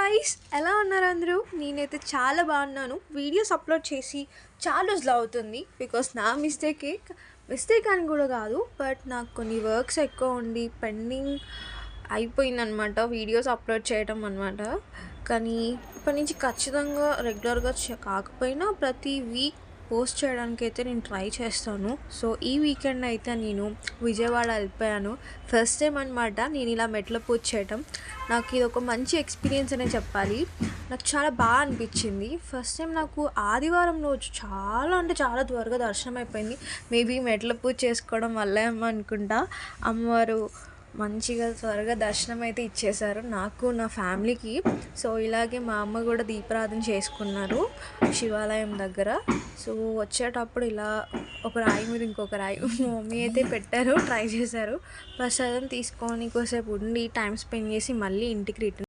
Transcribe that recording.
Guys, ఎలా ఉన్నారు అందరూ? నేనైతే చాలా బాగున్నాను. వీడియోస్ అప్లోడ్ చేసి చాలా రోజులు అవుతుంది. బికాస్ నా మిస్టేక్ అని కూడా కాదు, బట్ నాకు కొన్ని వర్క్స్ ఎక్కువ ఉండి పెండింగ్ అయిపోయిందనమాట వీడియోస్ అప్లోడ్ చేయడం అనమాట. కానీ ఇప్పటి నుంచి ఖచ్చితంగా రెగ్యులర్గా కాకపోయినా ప్రతి వీక్ పోస్ట్ చేయడానికి అయితే నేను ట్రై చేస్తాను. సో ఈ వీకెండ్ అయితే నేను విజయవాడ వెళ్ళిపోయాను. ఫస్ట్ టైం అనమాట నేను ఇలా మెట్ల పూజ చేయటం. నాకు ఇది ఒక మంచి ఎక్స్పీరియన్స్ అనే చెప్పాలి. నాకు చాలా బాగా అనిపించింది. ఫస్ట్ టైం నాకు ఆదివారం రోజు చాలా త్వరగా దర్శనం అయిపోయింది. మేబీ మెట్ల పూజ చేసుకోవడం వల్ల ఏమో అనుకుంటా. అమ్మవారు మంచిగా త్వరగా దర్శనం అయితే ఇచ్చేశారు నాకు, నా ఫ్యామిలీకి. సో ఇలాగే మా అమ్మ కూడా దీపారాధన చేసుకున్నారు శివాలయం దగ్గర. సో వచ్చేటప్పుడు ఇలా ఒక రాయి మీద ఇంకొక రాయి మా మమ్మీ అయితే పెట్టారు, ట్రై చేశారు. ప్రసాదం తీసుకొని కొద్దిసేపు ఉండి టైం స్పెండ్ చేసి మళ్ళీ ఇంటికి రిటర్న్